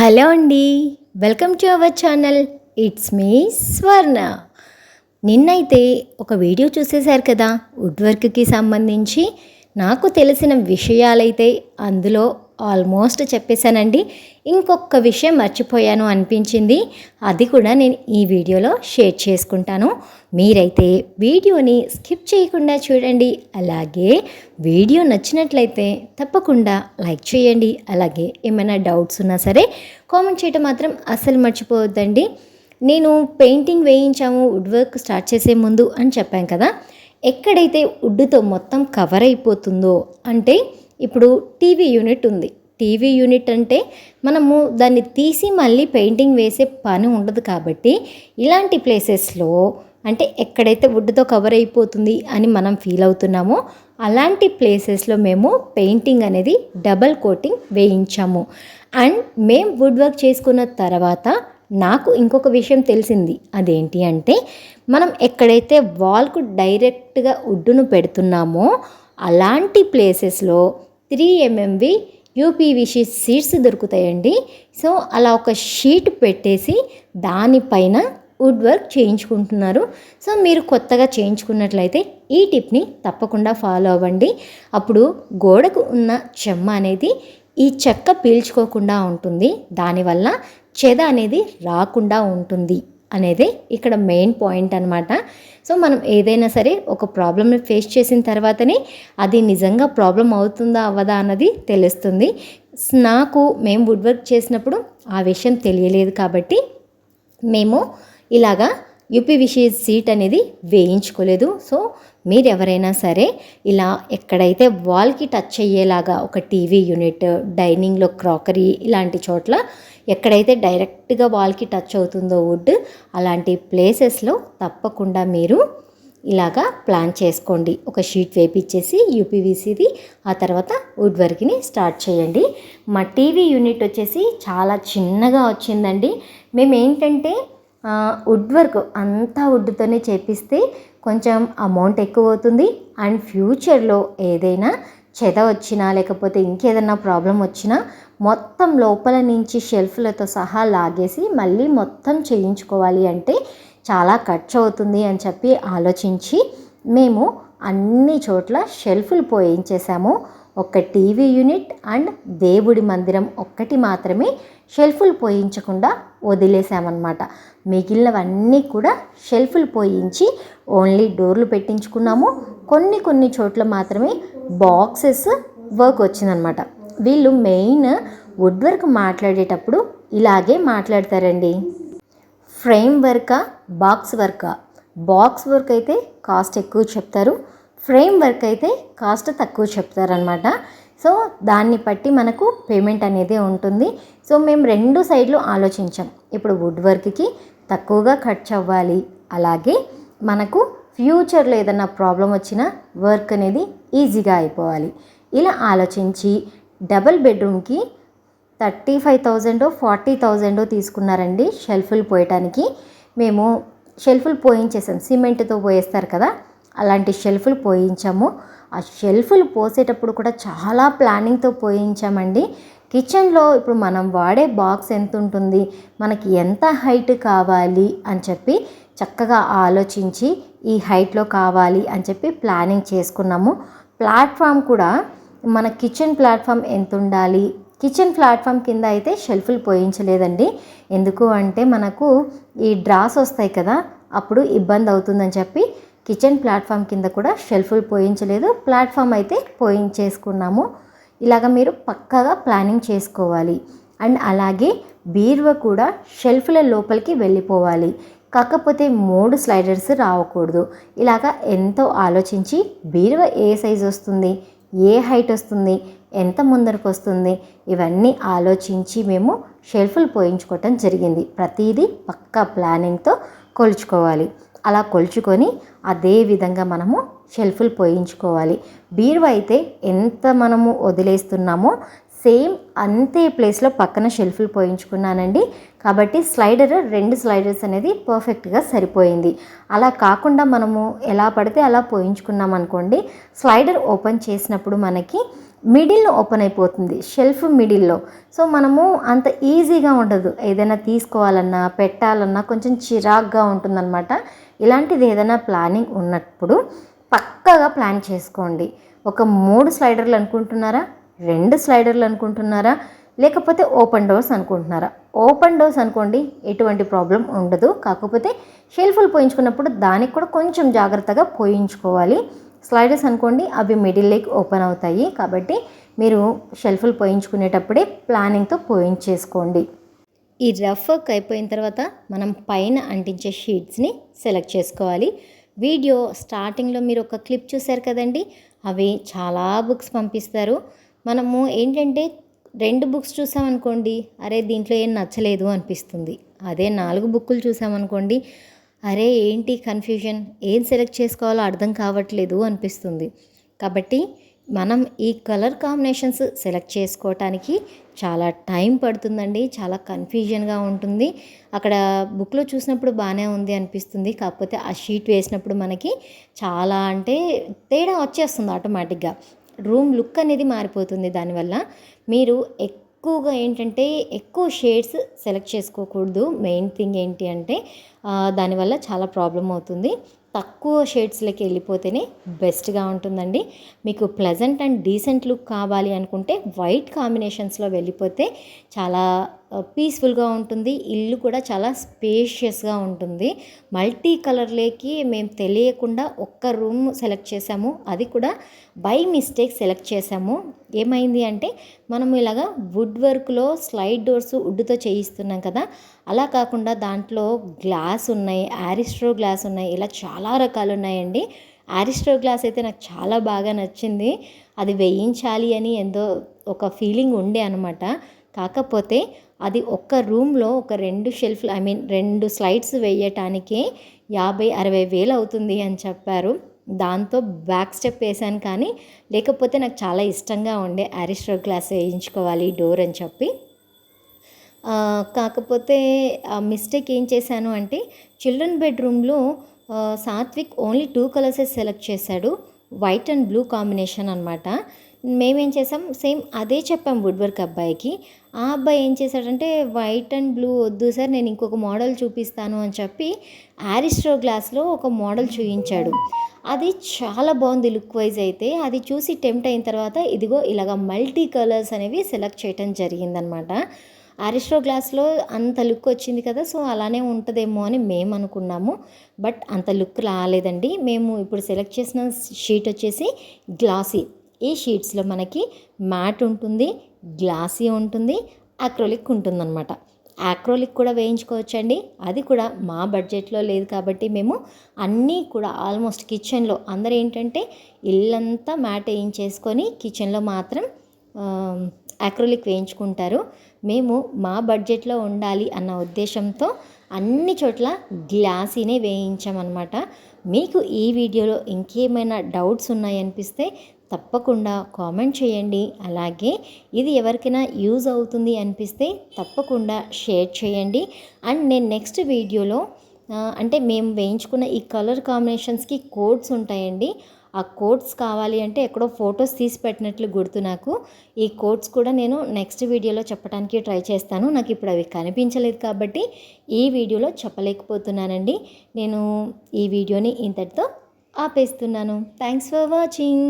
Hello అండి. Welcome to our channel. It's me స్వర్ణ. నిన్నైతే ఒక వీడియో చూసేశారు కదా, వుడ్ వర్క్కి సంబంధించి నాకు తెలిసిన విషయాలైతే అందులో ఆల్మోస్ట్ చెప్పేశానండి. ఇంకొక విషయం మర్చిపోయాను అనిపించింది, అది కూడా నేను ఈ వీడియోలో షేర్ చేసుకుంటాను. మీరైతే వీడియోని స్కిప్ చేయకుండా చూడండి. అలాగే వీడియో నచ్చినట్లయితే తప్పకుండా లైక్ చేయండి. అలాగే ఏమైనా డౌట్స్ ఉన్నా సరే కామెంట్ చేయడం మాత్రం అస్సలు మర్చిపోవద్దండి. నేను పెయింటింగ్ వేయించాము వుడ్ వర్క్ స్టార్ట్ చేసే ముందు అని చెప్పాను కదా, ఎక్కడైతే వుడ్తో మొత్తం కవర్ అయిపోతుందో, అంటే ఇప్పుడు టీవీ యూనిట్ ఉంది. టీవీ యూనిట్ అంటే మనము దాన్ని తీసి మళ్ళీ పెయింటింగ్ వేసే పని ఉండదు. కాబట్టి ఇలాంటి ప్లేసెస్లో, అంటే ఎక్కడైతే వుడ్తో కవర్ అయిపోతుంది అని మనం ఫీల్ అవుతున్నామో అలాంటి ప్లేసెస్లో మేము పెయింటింగ్ అనేది డబల్ కోటింగ్ వేయించాము. అండ్ మేము వుడ్ వర్క్ చేసుకున్న తర్వాత నాకు ఇంకొక విషయం తెలిసింది. అదేంటి అంటే, మనం ఎక్కడైతే వాల్కు డైరెక్ట్గా వుడ్డును పెడుతున్నామో అలాంటి ప్లేసెస్లో 3mmవి యూపీవీసీ షీట్స్ దొరుకుతాయండి. సో అలా ఒక షీట్ పెట్టేసి దానిపైన వుడ్ వర్క్ చేయించుకుంటున్నారు. సో మీరు కొత్తగా చేయించుకున్నట్లయితే ఈ టిప్ని తప్పకుండా ఫాలో అవ్వండి. అప్పుడు గోడకు ఉన్న చెమ్మ అనేది ఈ చెక్క పీల్చుకోకుండా ఉంటుంది. దానివల్ల చెద అనేది రాకుండా ఉంటుంది అనేది ఇక్కడ మెయిన్ పాయింట్ అనమాట. సో మనం ఏదైనా సరే ఒక ప్రాబ్లమ్ని ఫేస్ చేసిన తర్వాతనే అది నిజంగా ప్రాబ్లం అవుతుందా అవ్వదా అన్నది తెలుస్తుంది. మేము వుడ్ వర్క్ చేసినప్పుడు ఆ విషయం తెలియలేదు కాబట్టి మేము ఇలాగా యూపీవీసీ షీట్ అనేది వేయించుకోలేదు. సో మీరు ఎవరైనా సరే ఇలా ఎక్కడైతే వాల్కి టచ్ అయ్యేలాగా ఒక టీవీ యూనిట్, డైనింగ్లో క్రాకరీ, ఇలాంటి చోట్ల ఎక్కడైతే డైరెక్ట్గా వాల్కి టచ్ అవుతుందో వుడ్, అలాంటి ప్లేసెస్లో తప్పకుండా మీరు ఇలాగా ప్లాన్ చేసుకోండి. ఒక షీట్ వేపించేసి యూపీవీసీది, ఆ తర్వాత వుడ్ వర్క్ని స్టార్ట్ చేయండి. మా టీవీ యూనిట్ వచ్చేసి చాలా చిన్నగా వచ్చిందండి. మేము ఏంటంటే వుడ్ వర్క్ అంతా వుడ్తోనే చేపిస్తే కొంచెం అమౌంట్ ఎక్కువ అవుతుంది. అండ్ ఫ్యూచర్లో ఏదైనా చెద వచ్చినా లేకపోతే ఇంకేదైనా ప్రాబ్లం వచ్చినా మొత్తం లోపల నుంచి షెల్ఫ్లతో సహా లాగేసి మళ్ళీ మొత్తం చేయించుకోవాలి అంటే చాలా ఖర్చు అవుతుంది అని చెప్పి ఆలోచించి మేము అన్ని చోట్ల షెల్ఫ్లు పోయించేసాము. ఒక టీవీ యూనిట్ అండ్ దేవుడి మందిరం ఒక్కటి మాత్రమే షెల్ఫ్లు పోయించకుండా వదిలేసామన్నమాట. మిగిలినవన్నీ కూడా షెల్ఫ్లు పోయించి ఓన్లీ డోర్లు పెట్టించుకున్నాము. కొన్ని చోట్ల మాత్రమే బాక్సెస్ వర్క్ వచ్చిందనమాట. వీళ్ళు మెయిన్ వుడ్ వర్క్ మాట్లాడేటప్పుడు ఇలాగే మాట్లాడతారండి. ఫ్రేమ్ వర్కా, బాక్స్ వర్కా? బాక్స్ వర్క్ అయితే కాస్ట్ ఎక్కువ చెప్తారు, ఫ్రేమ్ వర్క్ అయితే కాస్ట్ తక్కువ చెప్తారనమాట. సో దాన్ని బట్టి మనకు పేమెంట్ అనేది ఉంటుంది. సో మేము రెండు సైడ్లు ఆలోచించాం. ఇప్పుడు వుడ్ వర్క్కి తక్కువగా ఖర్చు అవ్వాలి, అలాగే మనకు ఫ్యూచర్లో ఏదైనా ప్రాబ్లం వచ్చినా వర్క్ అనేది ఈజీగా అయిపోవాలి. ఇలా ఆలోచించి డబుల్ బెడ్రూమ్కి 35,000 40,000 తీసుకున్నారండి షెల్ఫ్లు పోయటానికి. మేము షెల్ఫ్లు పోయించేసాం, సిమెంట్తో పోయేస్తారు కదా, అలాంటి షెల్ఫ్లు పోయించాము. ఆ షెల్ఫ్లు పోసేటప్పుడు కూడా చాలా ప్లానింగ్తో పోయించామండి. కిచెన్లో ఇప్పుడు మనం వాడే బాక్స్ ఎంత ఉంటుంది, మనకి ఎంత హైట్ కావాలి అని చెప్పి చక్కగా ఆలోచించి ఈ హైట్లో కావాలి అని చెప్పి ప్లానింగ్ చేసుకున్నాము. ప్లాట్ఫామ్ కూడా మన కిచెన్ ప్లాట్ఫామ్ ఎంత ఉండాలి, కిచెన్ ప్లాట్ఫామ్ కింద అయితే షెల్ఫ్లు పోయించలేదండి. ఎందుకు అంటే మనకు ఈ డ్రాస్ వస్తాయి కదా, అప్పుడు ఇబ్బంది అవుతుందని చెప్పి కిచెన్ ప్లాట్ఫామ్ కింద కూడా షెల్ఫ్లు పోయించలేదు, ప్లాట్ఫామ్ అయితే పోయించేసుకున్నాము. ఇలాగ మీరు పక్కాగా ప్లానింగ్ చేసుకోవాలి. అండ్ అలాగే బీరువా కూడా షెల్ఫ్ల లోపలికి వెళ్ళిపోవాలి, కాకపోతే 3 స్లైడర్స్ రావకూడదు. ఇలాగ ఎంతో ఆలోచించి బీరువా ఏ సైజు వస్తుంది, ఏ హైట్ వస్తుంది, ఎంత ముందరకు వస్తుంది, ఇవన్నీ ఆలోచించి మేము షెల్ఫ్లు పోయించుకోవటం జరిగింది. ప్రతిదీ పక్కా ప్లానింగ్తో కొలుచుకోవాలి. అలా కొలుచుకొని అదే విధంగా మనము షెల్ఫ్లు పోయించుకోవాలి. బీరువా అయితే ఎంత మనము వదిలేస్తున్నామో సేమ్ అంతే ప్లేస్లో పక్కన షెల్ఫ్లు పోయించుకున్నానండి. కాబట్టి 2 స్లైడర్స్ అనేది పర్ఫెక్ట్గా సరిపోయింది. అలా కాకుండా మనము ఎలా పడితే అలా పోయించుకున్నాం అనుకోండి, స్లైడర్ ఓపెన్ చేసినప్పుడు మనకి మిడిల్లో ఓపెన్ అయిపోతుంది, షెల్ఫ్ మిడిల్లో. సో మనము అంత ఈజీగా ఉండదు, ఏదైనా తీసుకోవాలన్నా పెట్టాలన్నా కొంచెం చిరాగ్గా ఉంటుందన్నమాట. ఇలాంటిది ఏదైనా ప్లానింగ్ ఉన్నప్పుడు పక్కాగా ప్లాన్ చేసుకోండి. ఒక 3 స్లైడర్లు అనుకుంటున్నారా, 2 స్లైడర్లు అనుకుంటున్నారా, లేకపోతే ఓపెన్ డోర్స్ అనుకుంటున్నారా? ఓపెన్ డోర్స్ అనుకోండి, ఎటువంటి ప్రాబ్లం ఉండదు. కాకపోతే షెల్ఫ్లు పోయించుకున్నప్పుడు దానికి కూడా కొంచెం జాగ్రత్తగా పోయించుకోవాలి. స్లైడర్స్ అనుకోండి, అవి మిడిల్లోకి ఓపెన్ అవుతాయి. కాబట్టి మీరు షెల్ఫ్లు పోయించుకునేటప్పుడే ప్లానింగ్తో పోయించేసుకోండి. ఈ రఫ్ వర్క్ అయిపోయిన తర్వాత మనం పైన అంటించే షీట్స్ని సెలెక్ట్ చేసుకోవాలి. వీడియో స్టార్టింగ్లో మీరు ఒక క్లిప్ చూశారు కదండి, అవి చాలా బుక్స్ పంపిస్తారు. మనము ఏంటంటే 2 బుక్స్ చూసామనుకోండి, అరే దీంట్లో ఏం నచ్చలేదు అనిపిస్తుంది. అదే 4 బుక్కులు చూసామనుకోండి, అరే ఏంటి కన్ఫ్యూజన్, ఏం సెలెక్ట్ చేసుకోవాలో అర్థం కావట్లేదు అనిపిస్తుంది. కాబట్టి మనం ఈ కలర్ కాంబినేషన్స్ సెలెక్ట్ చేసుకోవటానికి చాలా టైం పడుతుందండి, చాలా కన్ఫ్యూజన్గా ఉంటుంది. అక్కడ బుక్లో చూసినప్పుడు బాగానే ఉంది అనిపిస్తుంది, కాకపోతే ఆ షీట్ వేసినప్పుడు మనకి చాలా అంటే తేడా వచ్చేస్తుంది ఆటోమేటిక్గా. రూమ్ లుక్ అనేది మారిపోతుంది. దానివల్ల మీరు ఎక్కువగా ఏంటంటే ఎక్కువ షేడ్స్ సెలెక్ట్ చేసుకోకూడదు. మెయిన్ థింగ్ ఏంటి అంటే దానివల్ల చాలా ప్రాబ్లం అవుతుంది. తక్కువ షేడ్స్లోకి వెళ్ళిపోతేనే బెస్ట్గా ఉంటుందండి. మీకు ప్లెజెంట్ అండ్ డీసెంట్ లుక్ కావాలి అనుకుంటే వైట్ కాంబినేషన్స్లో వెళ్ళిపోతే చాలా పీస్ఫుల్గా ఉంటుంది. ఇల్లు కూడా చాలా స్పేషియస్గా ఉంటుంది. మల్టీ కలర్లోకి మేము తెలియకుండా ఒక్క రూమ్ సెలెక్ట్ చేసాము, అది కూడా బై మిస్టేక్ సెలెక్ట్ చేసాము. ఏమైంది అంటే మనము ఇలాగా వుడ్ వర్క్లో స్లైడ్ డోర్స్ వుడ్తో చేయిస్తున్నాం కదా, అలా కాకుండా దాంట్లో గ్లాస్ ఉన్నాయి, ఆరిస్ట్రో గ్లాస్ ఉన్నాయి, ఇలా చాలా రకాలు ఉన్నాయండి. ఆరిస్ట్రో గ్లాస్ అయితే నాకు చాలా బాగా నచ్చింది. అది వేయించాలి అని ఎంతో ఒక ఫీలింగ్ ఉండే అనమాట. కాకపోతే అది ఒక్క రూమ్లో ఒక 2 షెల్ఫ్లు 2 స్లైడ్స్ వేయటానికే 50-60 వేలు అవుతుంది అని చెప్పారు. దాంతో బ్యాక్ స్టెప్ వేసాను. కానీ లేకపోతే నాకు చాలా ఇష్టంగా ఉండే ఆరిస్ట్రో గ్లాస్ వేయించుకోవాలి డోర్ అని చెప్పి. కాకపోతే ఆ మిస్టేక్ ఏం చేశాను అంటే చిల్డ్రన్ బెడ్రూమ్లో సాత్విక్ ఓన్లీ 2 కలర్సే సెలెక్ట్ చేశాడు, వైట్ అండ్ బ్లూ కాంబినేషన్ అనమాట. మేమేం చేసాం, సేమ్ అదే చెప్పాం వుడ్ వర్క్ అబ్బాయికి. ఆ అబ్బాయి ఏం చేశాడంటే వైట్ అండ్ బ్లూ వద్దు సార్, నేను ఇంకొక మోడల్ చూపిస్తాను అని చెప్పి ఆరిస్ట్రో గ్లాస్లో ఒక మోడల్ చూపించాడు. అది చాలా బాగుంది లుక్ వైజ్ అయితే. అది చూసి టెంప్ట్ అయిన తర్వాత ఇదిగో ఇలాగ మల్టీ కలర్స్ అనేవి సెలెక్ట్ చేయడం జరిగిందనమాట. ఆరిస్ట్రో గ్లాస్లో అంత లుక్ వచ్చింది కదా, సో అలానే ఉంటుందేమో అని మేము అనుకున్నాము. బట్ అంత లుక్ రాలేదండి. మేము ఇప్పుడు సెలెక్ట్ చేసిన షీట్ వచ్చేసి గ్లాసీ. ఈ షీట్స్లో మనకి మ్యాట్ ఉంటుంది, గ్లాసీ ఉంటుంది, అక్రోలిక్ ఉంటుందన్నమాట. అక్రోలిక్ కూడా వేయించుకోవచ్చండి. అది కూడా మా బడ్జెట్లో లేదు కాబట్టి మేము అన్నీ కూడా ఆల్మోస్ట్ కిచెన్లో అందరూ ఏంటంటే ఇల్లంతా మ్యాట్ వేయించేసుకొని కిచెన్లో మాత్రం అక్రోలిక్ వేయించుకుంటారు. మేము మా బడ్జెట్లో ఉండాలి అన్న ఉద్దేశంతో అన్ని చోట్ల గ్లాసీనే వేయించామన్నమాట. మీకు ఈ వీడియోలో ఇంకేమైనా డౌట్స్ ఉన్నాయనిపిస్తే తప్పకుండా కామెంట్ చేయండి. అలాగే ఇది ఎవరికైనా యూజ్ అవుతుంది అనిపిస్తే తప్పకుండా షేర్ చేయండి. అండ్ నేను నెక్స్ట్ వీడియోలో అంటే మేము వేయించుకున్న ఈ కలర్ కాంబినేషన్స్కి కోడ్స్ ఉంటాయండి. ఆ కోడ్స్ కావాలి అంటే ఎక్కడో ఫొటోస్ తీసి పెట్టినట్లు గుర్తు నాకు. ఈ కోడ్స్ కూడా నేను నెక్స్ట్ వీడియోలో చెప్పడానికి ట్రై చేస్తాను. నాకు ఇప్పుడు అవి కనిపించలేదు కాబట్టి ఈ వీడియోలో చెప్పలేకపోతున్నానండి. నేను ఈ వీడియోని ఇంతటితో ఆపేస్తున్నాను. Thanks for watching.